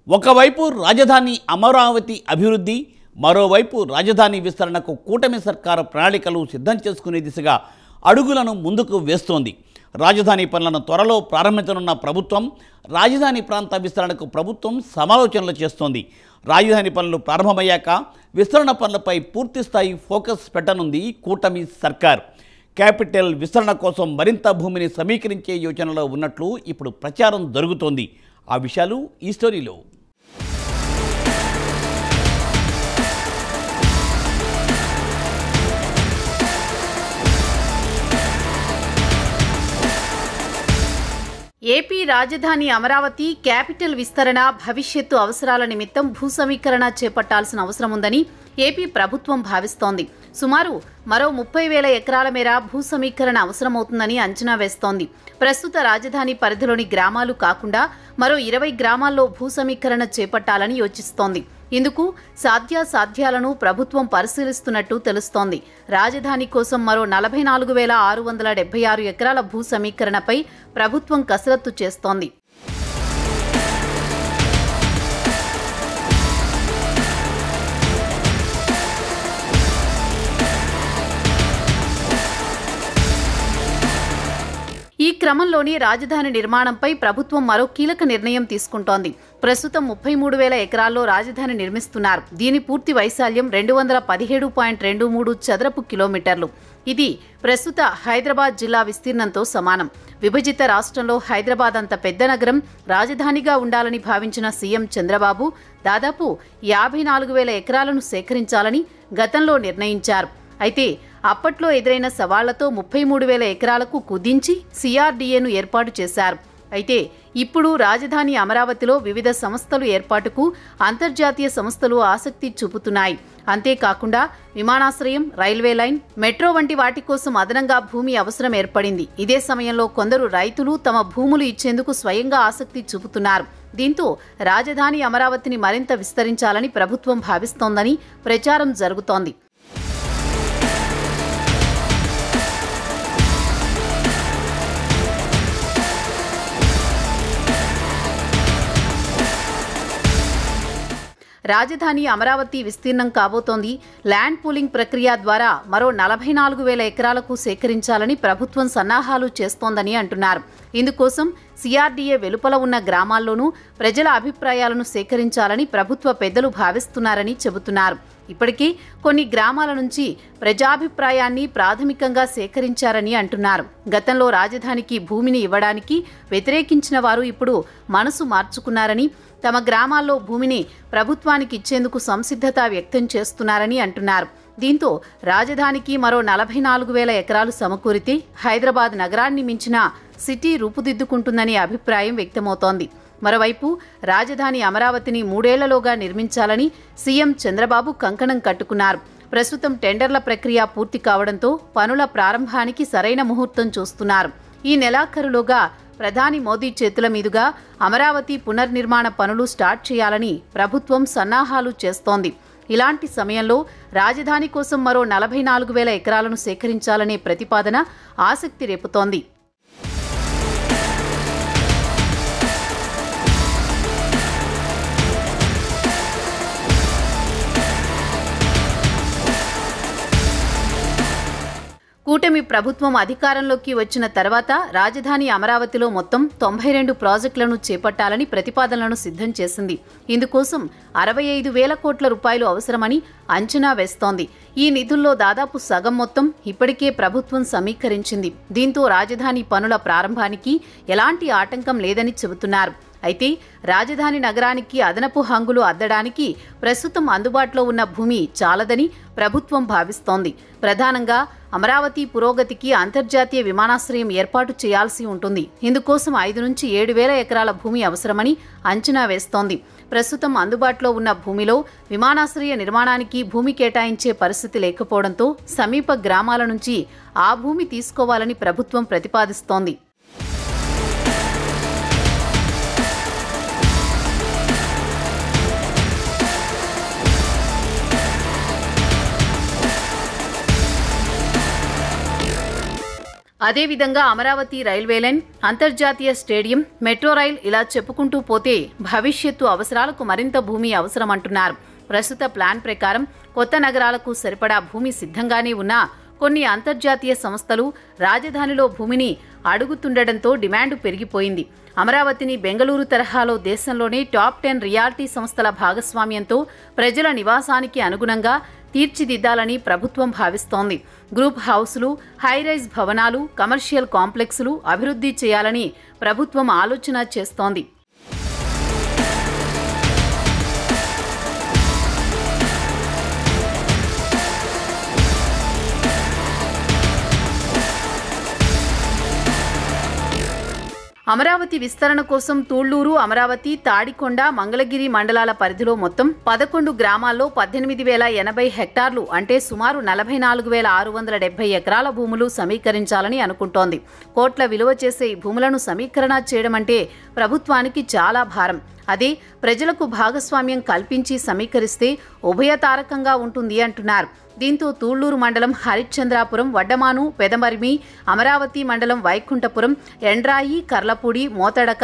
ఒకవైపు రాజధాని అమరావతి అభివృద్ధి, మరోవైపు రాజధాని విస్తరణకు కూటమి సర్కారు ప్రణాళికలు సిద్ధం చేసుకునే దిశగా అడుగులను ముందుకు వేస్తోంది. రాజధాని పనులను త్వరలో ప్రారంభించనున్న ప్రభుత్వం రాజధాని ప్రాంత విస్తరణకు ప్రభుత్వం సమాలోచనలు చేస్తోంది. రాజధాని పనులు ప్రారంభమయ్యాక విస్తరణ పనులపై పూర్తిస్థాయి ఫోకస్ పెట్టనుంది కూటమి సర్కార్. క్యాపిటల్ విస్తరణ కోసం మరింత భూమిని సమీకరించే యోచనలో ఉన్నట్లు ఇప్పుడు ప్రచారం జరుగుతోంది. ఆ విషయాలు ఈ స్టోరీలో. ఏపీ రాజధాని అమరావతి క్యాపిటల్ విస్తరణ భవిష్యత్తు అవసరాల నిమిత్తం భూ సమీకరణ చేపట్టాల్సిన అవసరం ఉందని ఏపీ ప్రభుత్వం భావిస్తోంది. సుమారు మరో 30,000 ఎకరాల మేర భూ సమీకరణ అవసరమవుతుందని అంచనా వేస్తోంది. ప్రస్తుత రాజధాని పరిధిలోని గ్రామాలు కాకుండా మరో 20 గ్రామాల్లో భూ సమీకరణ చేపట్టాలని యోచిస్తోంది. ఇందుకు సాధ్యాసాధ్యాలను ప్రభుత్వం పరిశీలిస్తున్నట్టు తెలుస్తోంది. రాజధాని కోసం మరో 44,676 ఎకరాల భూ సమీకరణపై ప్రభుత్వం కసరత్తు చేస్తోంది. ఈ క్రమంలోనే రాజధాని నిర్మాణంపై ప్రభుత్వం మరో కీలక నిర్ణయం తీసుకుంటోంది. ప్రస్తుతం 33,000 ఎకరాల్లో రాజధాని నిర్మిస్తున్నారు. దీని పూర్తి వైశాల్యం 217.23 చదరపు కిలోమీటర్లు. ఇది ప్రస్తుత హైదరాబాద్ జిల్లా విస్తీర్ణంతో సమానం. విభజిత రాష్ట్రంలో హైదరాబాద్ అంత పెద్ద నగరం రాజధానిగా ఉండాలని భావించిన సీఎం చంద్రబాబు దాదాపు 54,000 ఎకరాలను సేకరించాలని గతంలో నిర్ణయించారు. అయితే అప్పట్లో ఎదురైన సవాళ్లతో 33,000 ఎకరాలకు కుదించి సిఆర్డీఏను ఏర్పాటు చేశారు. అయితే ఇప్పుడు రాజధాని అమరావతిలో వివిధ సంస్థలు ఏర్పాటుకు అంతర్జాతీయ సంస్థలు ఆసక్తి చూపుతున్నాయి. అంతేకాకుండా విమానాశ్రయం, రైల్వే లైన్, మెట్రో వంటి వాటి కోసం అదనంగా భూమి అవసరం ఏర్పడింది. ఇదే సమయంలో కొందరు రైతులు తమ భూములు ఇచ్చేందుకు స్వయంగా ఆసక్తి చూపుతున్నారు. దీంతో రాజధాని అమరావతిని మరింత విస్తరించాలని ప్రభుత్వం భావిస్తోందని ప్రచారం జరుగుతోంది. రాజధాని అమరావతి విస్తీర్ణం కాబోతోంది. ల్యాండ్ పూలింగ్ ప్రక్రియ ద్వారా మరో 44,000 ఎకరాలకు సేకరించాలని ప్రభుత్వం సన్నాహాలు చేస్తోందని అంటున్నారు. ఇందుకోసం సిఆర్డీఏ వెలుపల ఉన్న గ్రామాల్లోనూ ప్రజల అభిప్రాయాలను సేకరించాలని ప్రభుత్వ పెద్దలు భావిస్తున్నారని చెబుతున్నారు. ఇప్పటికీ కొన్ని గ్రామాల నుంచి ప్రజాభిప్రాయాన్ని ప్రాథమికంగా సేకరించారని అంటున్నారు. గతంలో రాజధానికి భూమిని ఇవ్వడానికి వ్యతిరేకించిన వారు ఇప్పుడు మనసు మార్చుకున్నారని, తమ గ్రామాల్లో భూమిని ప్రభుత్వానికి ఇచ్చేందుకు సంసిద్ధత వ్యక్తం చేస్తున్నారని అంటున్నారు. దీంతో రాజధానికి మరో 44,000 ఎకరాలు సమకూరితే హైదరాబాద్ నగరాన్ని మించిన సిటీ రూపుదిద్దుకుంటుందనే అభిప్రాయం వ్యక్తమవుతోంది. మరోవైపు రాజధాని అమరావతిని 3 ఏళ్లలోగా నిర్మించాలని సీఎం చంద్రబాబు కంకణం కట్టుకున్నారు. ప్రస్తుతం టెండర్ల ప్రక్రియ పూర్తి కావడంతో పనుల ప్రారంభానికి సరైన ముహూర్తం చూస్తున్నారు. ఈ నెలాఖరులోగా ప్రధాని మోదీ చేతుల మీదుగా అమరావతి పునర్నిర్మాణ పనులు స్టార్ట్ చేయాలని ప్రభుత్వం సన్నాహాలు చేస్తోంది. ఇలాంటి సమయంలో రాజధాని కోసం మరో 44,000 ఎకరాలను సేకరించాలనే ప్రతిపాదన ఆసక్తి రేపుతోంది. కూటమి ప్రభుత్వం అధికారంలోకి వచ్చిన తర్వాత రాజధాని అమరావతిలో మొత్తం 92 ప్రాజెక్టులను చేపట్టాలని ప్రతిపాదనలను సిద్ధం చేసింది. ఇందుకోసం 65,000 కోట్ల రూపాయలు అవసరమని అంచనా వేస్తోంది. ఈ నిధుల్లో దాదాపు సగం మొత్తం ఇప్పటికే ప్రభుత్వం సమీకరించింది. దీంతో రాజధాని పనుల ప్రారంభానికి ఎలాంటి ఆటంకం లేదని చెబుతున్నారు. అయితే రాజధాని నగరానికి అదనపు హంగులు అద్దడానికి ప్రస్తుతం అందుబాటులో ఉన్న భూమి చాలదని ప్రభుత్వం భావిస్తోంది. ప్రధానంగా అమరావతి పురోగతికి అంతర్జాతీయ విమానాశ్రయం ఏర్పాటు చేయాల్సి ఉంటుంది. ఇందుకోసం 5 నుంచి 7,000 ఎకరాల భూమి అవసరమని అంచనా వేస్తోంది. ప్రస్తుతం అందుబాటులో ఉన్న భూమిలో విమానాశ్రయ నిర్మాణానికి భూమి కేటాయించే పరిస్థితి లేకపోవడంతో సమీప గ్రామాల నుంచి ఆ భూమి తీసుకోవాలని ప్రభుత్వం ప్రతిపాదిస్తోంది. అదేవిధంగా అమరావతి రైల్వే లైన్, అంతర్జాతీయ స్టేడియం, మెట్రో రైల్ ఇలా చెప్పుకుంటూ పోతే భవిష్యత్తు అవసరాలకు మరింత భూమి అవసరమంటున్నారు. ప్రస్తుత ప్లాన్ ప్రకారం కొత్త నగరాలకు సరిపడా భూమి సిద్ధంగానే ఉన్నా కొన్ని అంతర్జాతీయ సంస్థలు రాజధానిలో భూమిని అడుగుతుండటంతో డిమాండ్ పెరిగిపోయింది. అమరావతిని బెంగళూరు తరహాలో దేశంలోనే టాప్ 10 రియాలిటీ సంస్థల భాగస్వామ్యంతో ప్రజల నివాసానికి అనుగుణంగా తీర్చిదిద్దాలని ప్రభుత్వం భావిస్తోంది. గ్రూప్ హౌస్లు, హైరైజ్ భవనాలు, కమర్షియల్ కాంప్లెక్స్లు అభివృద్ధి చేయాలని ప్రభుత్వం ఆలోచన చేస్తోంది. అమరావతి విస్తరణ కోసం తూళ్లూరు, అమరావతి, తాడికొండ, మంగళగిరి మండలాల పరిధిలో మొత్తం 11 గ్రామాల్లో 18,080 హెక్టార్లు అంటే సుమారు 44,670 ఎకరాల భూములు సమీకరించాలని అనుకుంటోంది. కోట్ల విలువ చేసే ఈ భూములను సమీకరణ చేయడం అంటే ప్రభుత్వానికి చాలా భారం. అదే ప్రజలకు భాగస్వామ్యం కల్పించి సమీకరిస్తే ఉభయతారకంగా ఉంటుంది అంటున్నారు. దీంతో తూళ్లూరు మండలం హరిశ్చంద్రాపురం, వడ్డమాను, పెదమరిమి, అమరావతి మండలం వైకుంఠపురం, ఎండ్రాయి, కర్లపూడి, మోతడక,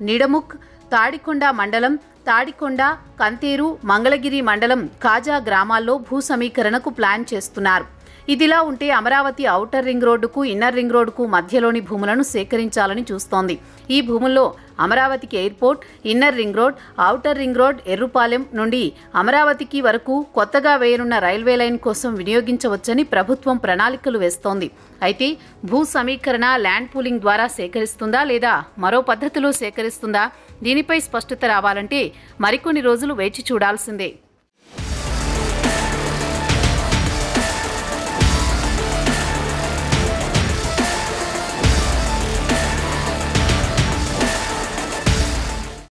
నిడముక్, తాడికొండ మండలం తాడికొండ, కంతేరు, మంగళగిరి మండలం కాజా గ్రామాల్లో భూ సమీకరణకు ప్లాన్ చేస్తున్నారు. ఇదిలా ఉంటే అమరావతి ఔటర్ రింగ్ రోడ్డుకు, ఇన్నర్ రింగ్ రోడ్డుకు మధ్యలోని భూములను సేకరించాలని చూస్తోంది. ఈ భూముల్లో అమరావతికి airport, inner ring road, outer ring road, Errupalem నుండి అమరావతికి వరకు కొత్తగా వేయనున్న రైల్వే లైన్ కోసం వినియోగించవచ్చని ప్రభుత్వం ప్రణాళికలు వేస్తోంది. అయితే భూ సమీకరణ ల్యాండ్ పూలింగ్ ద్వారా సేకరిస్తుందా లేదా మరో పద్ధతిలో సేకరిస్తుందా? దీనిపై స్పష్టత రావాలంటే మరికొన్ని రోజులు వేచి చూడాల్సిందే.